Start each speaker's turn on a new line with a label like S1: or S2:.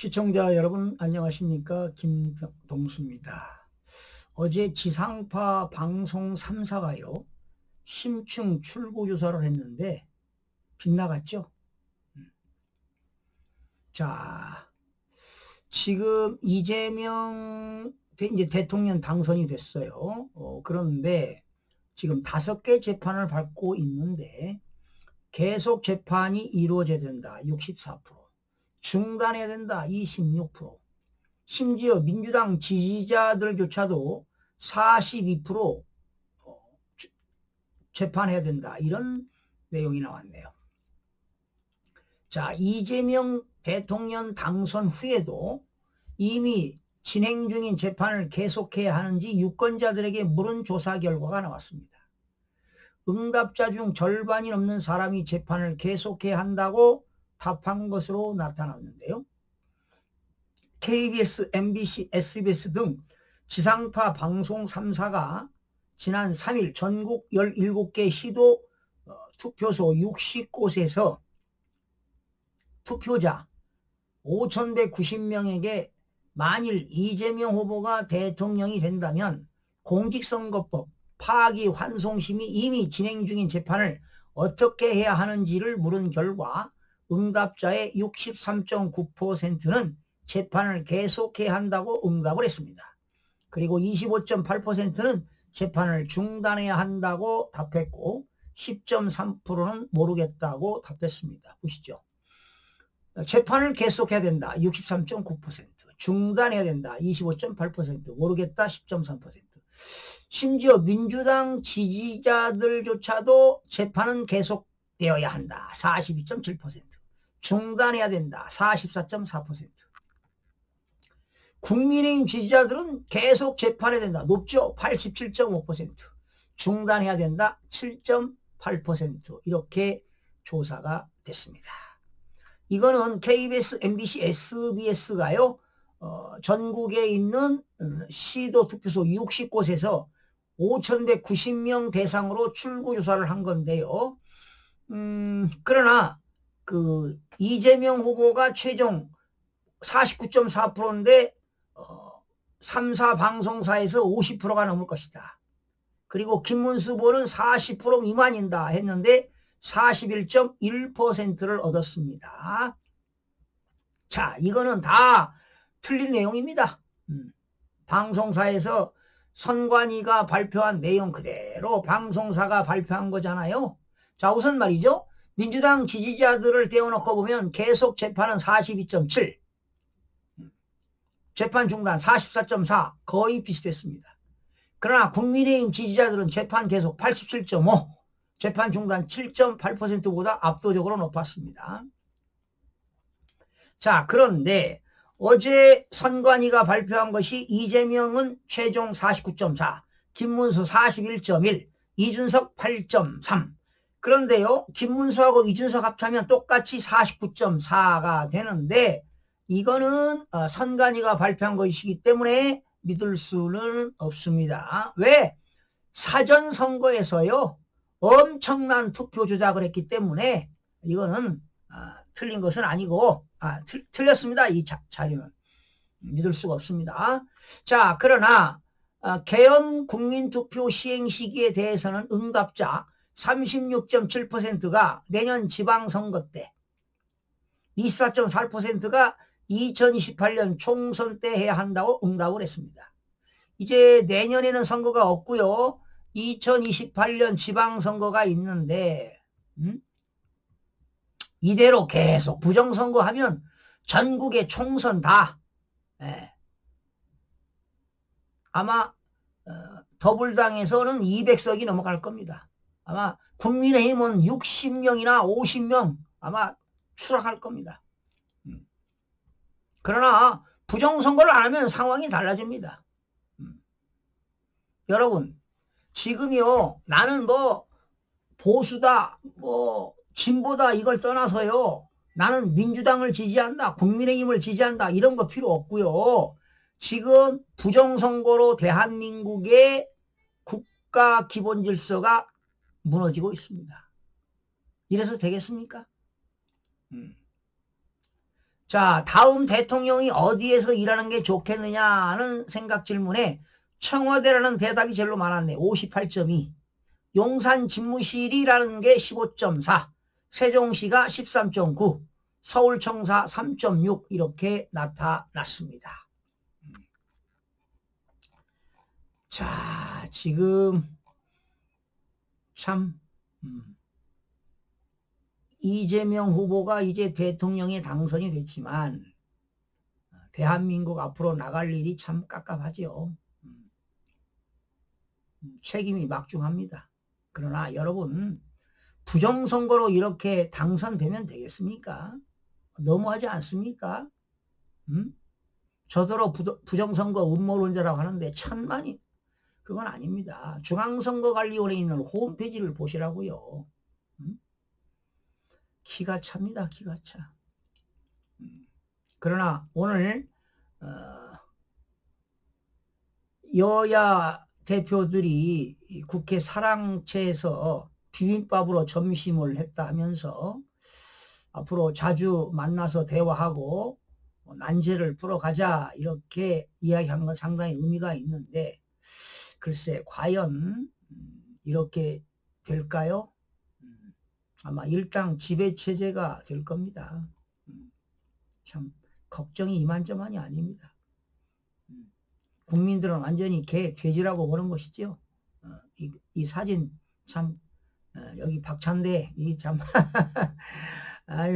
S1: 시청자 여러분 안녕하십니까? 김동수입니다. 어제 지상파 방송 3사가요 심층 출구 조사를 했는데 빗나갔죠? 자, 지금 이재명 이제 대통령 당선이 됐어요. 그런데 지금 5개 재판을 받고 있는데 계속 재판이 이루어져야 된다. 64%. 중단해야 된다. 26%. 심지어 민주당 지지자들조차도 42% 재판해야 된다. 이런 내용이 나왔네요. 자, 이재명 대통령 당선 후에도 이미 진행 중인 재판을 계속해야 하는지 유권자들에게 물은 조사 결과가 나왔습니다. 응답자 중 절반이 넘는 사람이 재판을 계속해야 한다고 답한 것으로 나타났는데요. KBS, MBC, SBS 등 지상파 방송 3사가 지난 3일 전국 17개 시도 투표소 60곳에서 투표자 5,190명에게 만일 이재명 후보가 대통령이 된다면 공직선거법 파기환송심이 이미 진행 중인 재판을 어떻게 해야 하는지를 물은 결과 응답자의 63.9%는 재판을 계속해야 한다고 응답을 했습니다. 그리고 25.8%는 재판을 중단해야 한다고 답했고 10.3%는 모르겠다고 답했습니다. 보시죠. 재판을 계속해야 된다. 63.9%. 중단해야 된다. 25.8%. 모르겠다. 10.3%. 심지어 민주당 지지자들조차도 재판은 계속되어야 한다. 42.7%. 중단해야 된다. 44.4%. 국민의힘 지지자들은 계속 재판해야 된다. 높죠? 87.5%. 중단해야 된다. 7.8%. 이렇게 조사가 됐습니다. 이거는 KBS, MBC, SBS가요. 전국에 있는 시도 투표소 60곳에서 5,190명 대상으로 출구 조사를 한 건데요. 그러나 그 이재명 후보가 최종 49.4%인데 3사 방송사에서 50%가 넘을 것이다. 그리고 김문수 후보는 40% 미만이다 했는데 41.1%를 얻었습니다. 자, 이거는 다 틀린 내용입니다. 방송사에서 선관위가 발표한 내용 그대로 방송사가 발표한 거잖아요. 자, 우선 말이죠. 민주당 지지자들을 떼어놓고 보면 계속 재판은 42.7, 재판 중단 44.4 거의 비슷했습니다. 그러나 국민의힘 지지자들은 재판 계속 87.5, 재판 중단 7.8%보다 압도적으로 높았습니다. 자, 그런데 어제 선관위가 발표한 것이 이재명은 최종 49.4, 김문수 41.1, 이준석 8.3. 그런데요, 김문수하고 이준석 합치면 똑같이 49.4가 되는데 이거는 선관위가 발표한 것이기 때문에 믿을 수는 없습니다. 왜? 사전선거에서요 엄청난 투표 조작을 했기 때문에 이거는 틀린 것은 아니고 틀렸습니다. 이 자료는 믿을 수가 없습니다. 자, 그러나 개헌 국민투표 시행 시기에 대해서는 응답자 36.7%가 내년 지방선거 때, 24.4%가 2028년 총선 때 해야 한다고 응답을 했습니다. 이제 내년에는 선거가 없고요. 2028년 지방선거가 있는데 이대로 계속 부정선거하면 전국의 총선 다 아마 더불당에서는 200석이 넘어갈 겁니다. 아마 국민의힘은 60명이나 50명 아마 추락할 겁니다. 그러나 부정선거를 안 하면 상황이 달라집니다. 여러분, 지금요 나는 뭐 보수다 뭐 진보다 이걸 떠나서요 나는 민주당을 지지한다 국민의힘을 지지한다 이런 거 필요 없고요. 지금 부정선거로 대한민국의 국가 기본 질서가 무너지고 있습니다. 이래서 되겠습니까? 자, 다음 대통령이 어디에서 일하는 게 좋겠느냐는 생각 질문에 청와대라는 대답이 제일로 많았네. 58.2. 용산 집무실이라는 게 15.4. 세종시가 13.9. 서울청사 3.6 이렇게 나타났습니다. 자, 지금 참 이재명 후보가 이제 대통령에 당선이 됐지만 대한민국 앞으로 나갈 일이 참 깝깝하죠. 책임이 막중합니다. 그러나 여러분, 부정선거로 이렇게 당선되면 되겠습니까? 너무하지 않습니까? 저더러 부정선거 음모론자라고 하는데 천만이 그건 아닙니다. 중앙선거관리원회에 있는 홈페이지를 보시라고요. 기가 찹니다. 기가 차. 그러나 오늘 여야 대표들이 국회 사랑채에서 비빔밥으로 점심을 했다 하면서 앞으로 자주 만나서 대화하고 난제를 풀어가자 이렇게 이야기한 건 상당히 의미가 있는데 글쎄 과연 이렇게 될까요? 아마 일당 지배체제가 될 겁니다. 참 걱정이 이만저만이 아닙니다. 국민들은 완전히 돼지라고 보는 것이죠. 이 사진 참 여기 박찬대 이 참 아유.